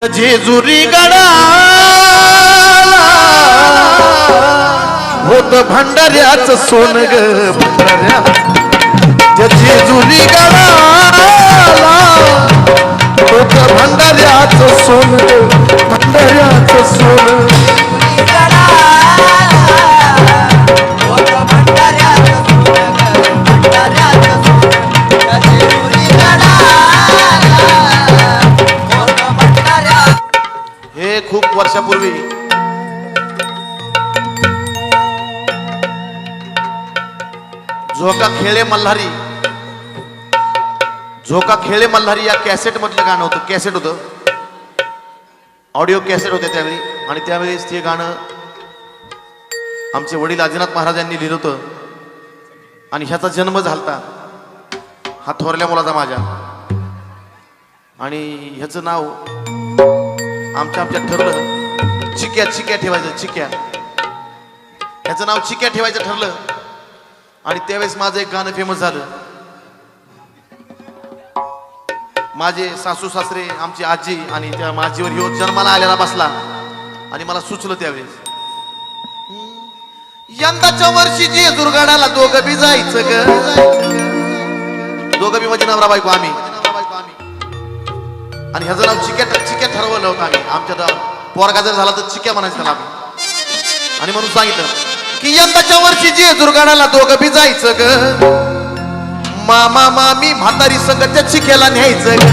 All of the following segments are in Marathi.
जेजुरी गडाला होत भंडाऱ्याच सोन ग भंडाऱ्या जेजुरी गडाला होत भंडाऱ्याच सोन ग भंडाऱ्याच सोन खूप वर्षापूर्वी झोका खेळे मल्हारी या कॅसेट मधलं गाणं होतं. कॅसेट होतं, ऑडिओ कॅसेट होते त्यावेळी. आणि त्यावेळेस ते गाणं आमचे वडील आदिनाथ महाराजांनी लिहिलं होतं. आणि ह्याचा जन्म झालता हा थोरल्या मुलाचा माझ्या. आणि ह्याचं नाव आमच्यात ठरलं चिक्या ठेवायचं. चिक्या ह्याचं नाव चिक्या ठेवायचं ठरलं. आणि त्यावेळेस माझं एक गाणं फेमस झालं. माझे सासू सासरे, आमची आजी आणि त्या माझीवर ह्यो जन्माला आलेला बसला. आणि मला सुचलं त्यावेळेस यंदाच्या वर्षी जेजुरगडाला दोघं बी जायचं ग. दोघं बी म्हणजे नवरा बायको आम्ही. आणि ह्याचं नाव चिक्या ठरवलं होतं आम्ही. आमच्या पोरगा जर झाला तर चिक्या म्हणायचं त्याला आम्ही. आणि म्हणून सांगितलं की यंदाच्या वर्षी जेजुरगडाला दोघं बी जायचं ग. मामा मामी म्हातारी संग त्या चिक्याला न्यायचं ग.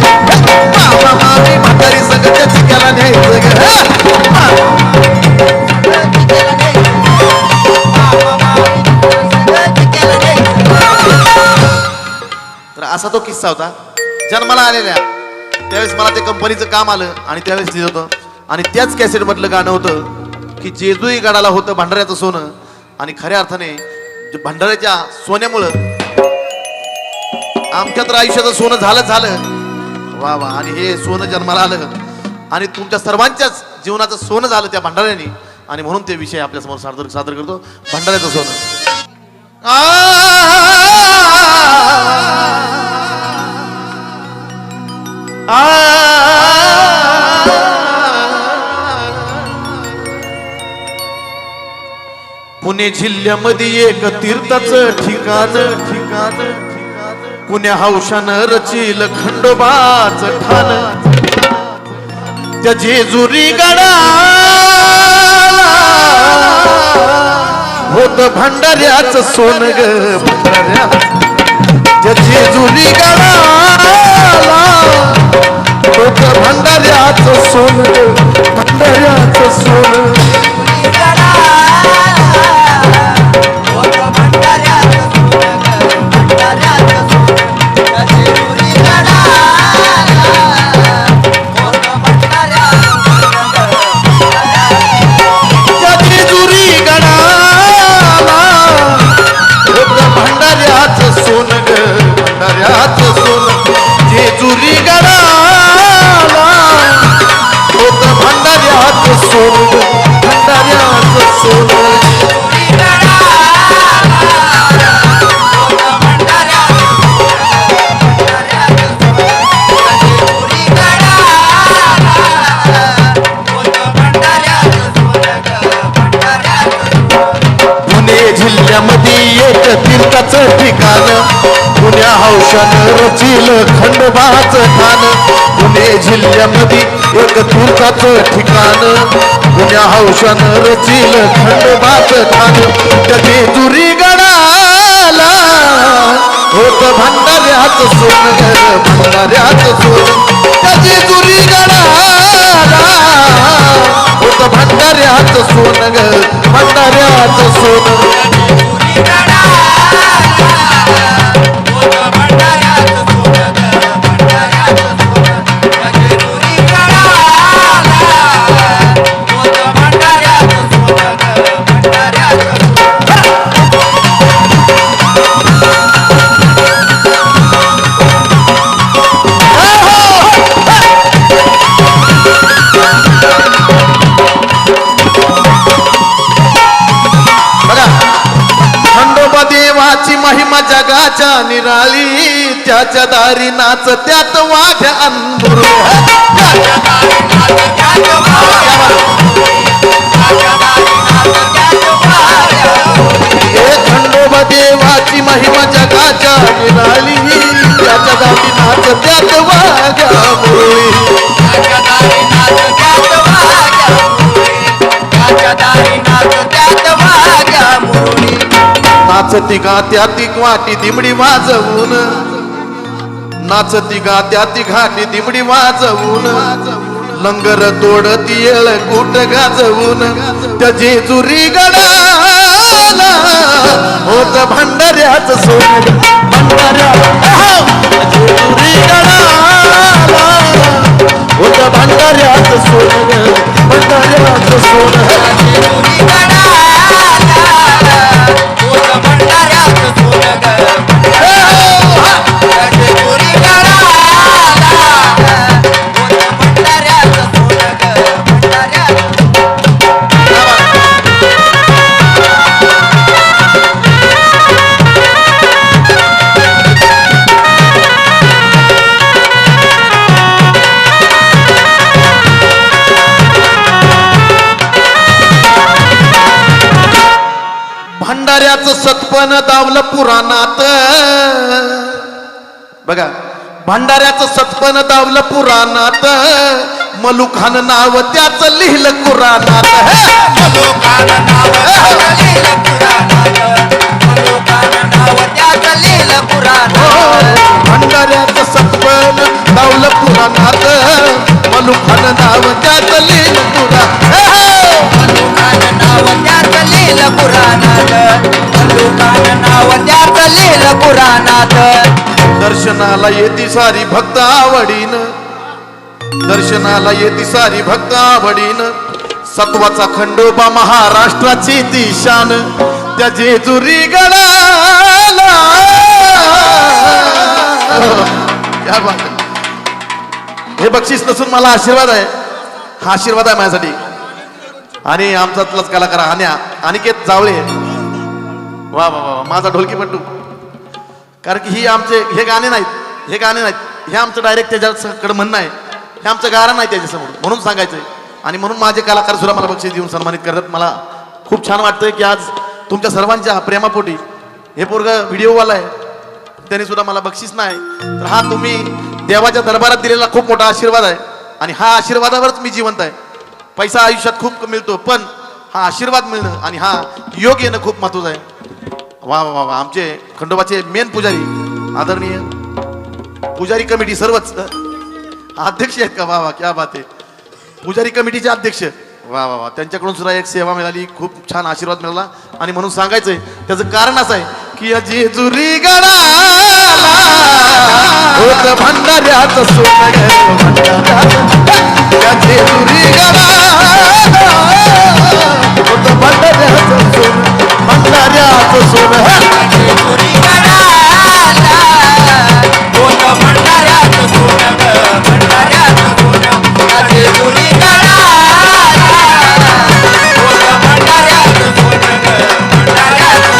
मामा मामी म्हातारी संग त्या चिक्याला न्यायचं ग. तर असा तो किस्सा होता जन्माला आलेल्या. त्यावेळेस मला ते कंपनीचं काम आलं आणि त्यावेळेस लिहिलं होतं. आणि त्याच कॅसेट मधलं गाणं होतं की जेजुरी गडाला होतं भंडाऱ्याचं सोनं. आणि खऱ्या अर्थाने भंडाऱ्याच्या सोन्यामुळं आमच्या तर आयुष्याचं सोनं झालं वा वा. आणि हे सोनं जन्माला आलं आणि तुमच्या सर्वांच्याच जीवनाचं सोनं झालं त्या भंडाऱ्याने. आणि म्हणून ते विषय आपल्यासमोर सादर करतो, भंडाऱ्याचं सोनं. पुणे जिल्ह्यामध्ये एक तीर्थाचं ठिकाण पुण्या हौशानं रचिल खंडोबाचं ठाण. त्या जेजुरी गडाला होत भंडाऱ्याचं सोन ग भंडाऱ्या. त्या जेजुरी गडाला होत भंडाऱ्याचं सोन ग भंडाऱ्याचं सोन. तीर्थाचं ठिकाण पुण्या हौशानं रचिल खंडोबाचं ठाण. पुणे जिल्ह्यामध्ये एक तीर्थाचं ठिकाण पुण्या हौशानं रचिल खंडोबाचं ठाण. त्या जेजुरी गडाला होत भंडाऱ्याचं सोन ग भंडाऱ्याचं सोन. त्या जेजुरी गडाला होत भंडाऱ्याचं सोन ग भंडाऱ्याचं सोन. महिमा जगाच्या निराळी त्याच्या दारी नाच त्यात वाघ अंधुर. त्याच्या दारी नाच नाचती गा त्या ती वाटी दिमडी वाजवून नाचती गा त्या ती घाटी दिमडी वाजवून लंगर तोडती येळ कुट गाजवून त्या जेजुरी गडाला होत भंडाऱ्याच सोन भंडाऱ्या जेजुरी गडाला होत भंडाऱ्याच सोन भंडाऱ्याच सोन जेजुरी गडाला होत भंडाऱ्याच सोन जेजुरी गडाला भंडाऱ्याचं सतपण दावलं पुराणात बघा भंडाऱ्याचं सतपण दावलं पुराणात मलुखान नाव त्याचं लिहिलं कुराणात मलुखान नाव लिहिलं कुराणात मलुखान नाव त्याचं लिहिलं कुराणात भंडाऱ्याचं सतपण दावलं पुराणात मलुखान नाव त्याचं लिहिलं कुराणात मलुखान नाव त्याचं लिहिलं कुराणात मलुखान नाव त्याचं लिहिलं कुराणात दर्शनाला येती सारी भक्त आवडीन दर्शनाला येती सारी भक्त आवडीन सत्वाचा खंडोबा महाराष्ट्राची ती शान त्या जेजुरी गडाला क्या बात आहे. हे बक्षीस नसून मला आशीर्वाद आहे हा आशीर्वाद आहे माझ्यासाठी आणि आमच्यातलाच कलाकार अनिकेत जावळे वा वा वा माझा ढोलकीपट्टू कारण की ही आमचे हे गाणे नाहीत हे आमचं डायरेक्ट त्याच्याकडे म्हणणं आहे हे आमचं गाणं नाही त्याच्यासमोर म्हणून सांगायचंय आणि म्हणून माझे कलाकार सुद्धा मला बक्षीस देऊन सन्मानित करतात मला खूप छान वाटतंय की आज तुमच्या सर्वांच्या प्रेमापोटी हे पोरगं व्हिडिओवाला आहे त्याने सुद्धा मला बक्षीस नाही तर हा तुम्ही देवाच्या दरबारात दिलेला खूप मोठा आशीर्वाद आहे आणि हा आशीर्वादावरच मी जिवंत आहे पैसा आयुष्यात खूप मिळतो पण हा आशीर्वाद मिळणं आणि हा योग येणं खूप महत्वाचं आहे वा वा वा आमचे खंडोबाचे मेन पुजारी आदरणीय पुजारी कमिटी सर्वच अध्यक्ष आहेत का वा वा क्या बात आहे पुजारी कमिटीचे अध्यक्ष वा वा वा त्यांच्याकडून सुद्धा एक सेवा मिळाली खूप छान आशीर्वाद मिळाला आणि म्हणून सांगायचंय त्याचं कारण असं आहे की या जेजुरी गडाला होत भंडाऱ्याचं सोन या जेजुरी गडाला होत भंडाऱ्याचं सोन भंडाऱ्याचं सोन जेजुरी गडाला होत भंडाऱ्याचं सोन भंडाऱ्याचं सोन जेजुरी गडाला होत भंडाऱ्याचं सोन भंडाऱ्याचं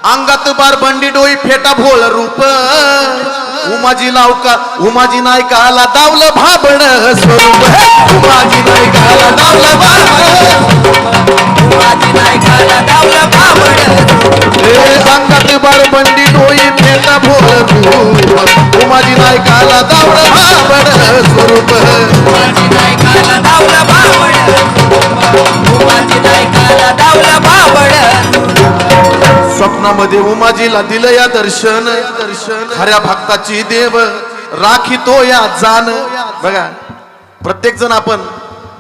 अंगात बार बंडी डोई फेटा भोळ रूप उमाजी लावका उमाजी नायकाला दावलं भाबड स्वरूप उमाजी नायकाला दावलं भाबड उमाजी नायकाला दावलं भाबड अंगात बार बंडी डोई फेटा भोळ रूप उमाजी नायकाला दावलं भाबड स्वरूप उमाजी नायकाला दावलं भाबड उमाजी नायकाला दावलं भाबड स्वप्नामध्ये उमाजीला दिलं या दर्शन खऱ्या भक्ताची देव राखितो या जाण बघा प्रत्येक जण आपण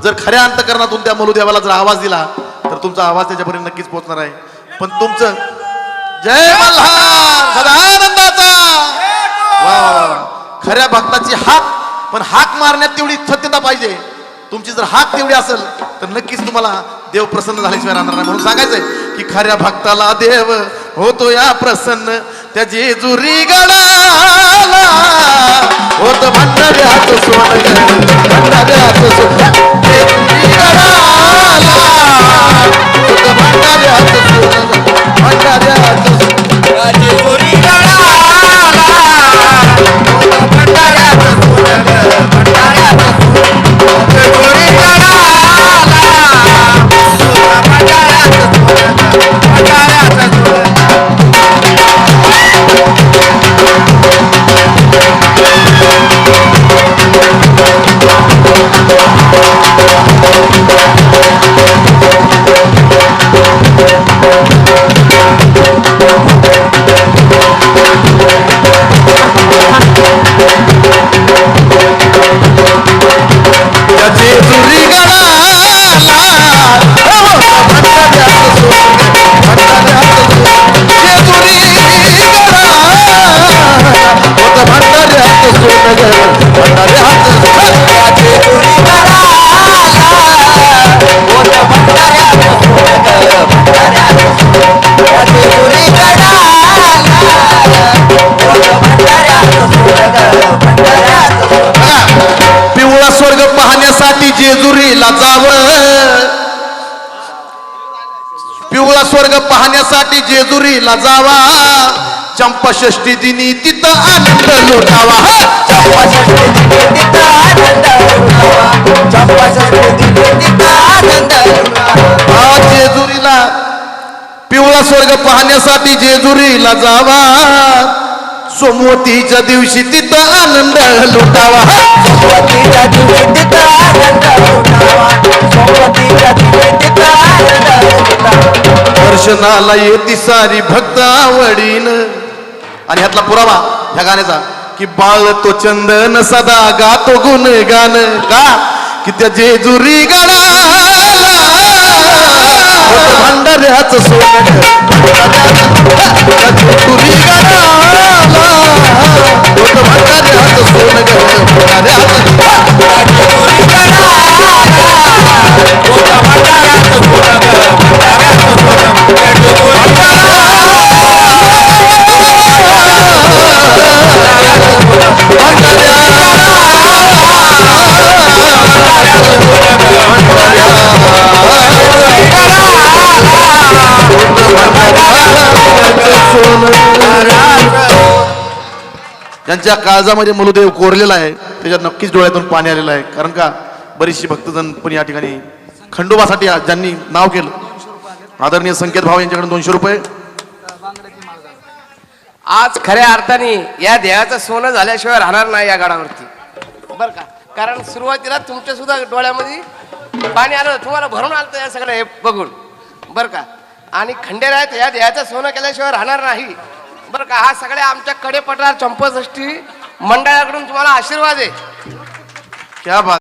जर खऱ्या अंतकरणातून त्या मलुदेवाला जर आवाज दिला तर तुमचा आवाज त्याच्यापर्यंत नक्कीच पोहोचणार आहे पण तुमचं जय मल्हार सदानंदाचा वा खऱ्या भक्ताची हाक पण हाक मारण्यात तेवढी सत्यता पाहिजे तुमची जर हाक तेवढी असेल तर नक्कीच तुम्हाला देव प्रसन्न झाल्याशिवाय राहणार नाही म्हणून सांगायचंय की खऱ्या भक्ताला देव होतो या प्रसन्न त्या जेजुरी गडाला होत भंडाऱ्याचं सोन भंडाऱ्याचं सोन जेजुरी गडाला होत भंडाऱ्याचं सोन भंडाऱ्याचं सोन जेजुरी गडाला होत भंडाऱ्याचं सोन भंडाऱ्याचं सोन जेजुरी गडाला होत भंडाऱ्याचं सोन भंडाऱ्याचं जेजुरीला जावं, पिवळा स्वर्ग पाहण्यासाठी जेजुरीला जावा, चंपा षष्ठी दिनी तिथं आनंद लुटावा. चंपा षष्ठी दिनी तिथं आनंद लुटावा, चंपा षष्ठी दिनी तिथं आनंद लुटावा. जेजुरीला पिवळा स्वर्ग पाहण्यासाठी जेजुरीला जावा, सोमवतीच्या दिवशी तिथं आनंद लुटावा. सोमवतीच्या दिवशी तिथं आनंद लुटावा, सोमवतीच्या दिवशी तिथं आनंद लुटावा. दर्शनाला येती सारी भक्त आवडीन. आणि ह्यातला पुरावा ह्या गाण्याचा की बाळ तो चंदन सदा गातो गुणगान का, की त्या जेजुरी गडाला भंडाऱ्याचं सोनं, जेजुरी गडाला भंडाऱ्याचं सोनं, ज्यांच्या काळजामध्ये मलुदेव कोरलेला आहे त्याच्यात नक्कीच डोळ्यातून पाणी आलेलं आहे. कारण का बरीचशी भक्तजन पण या ठिकाणी खंडोबासाठी ज्यांनी नाव केलं, आदरणीय संकेत भाव यांच्याकडे 200 रुपये. आज खऱ्या अर्थाने या देहाचं सोनं झाल्याशिवाय राहणार नाही या गडावरती, बरं का. कारण सुरुवातीला तुमच्या सुद्धा डोळ्यामध्ये पाणी आलं, तुम्हाला भरून आलं या सगळं हे बघून, बरं का. आणि खंडेरायात या देहाचं सोनं केल्याशिवाय राहणार नाही, बरं का. हा सगळ्या आमच्या कडेपठार चंपाषष्ठी मंडळाकडून तुम्हाला आशीर्वाद आहे. क्या बात.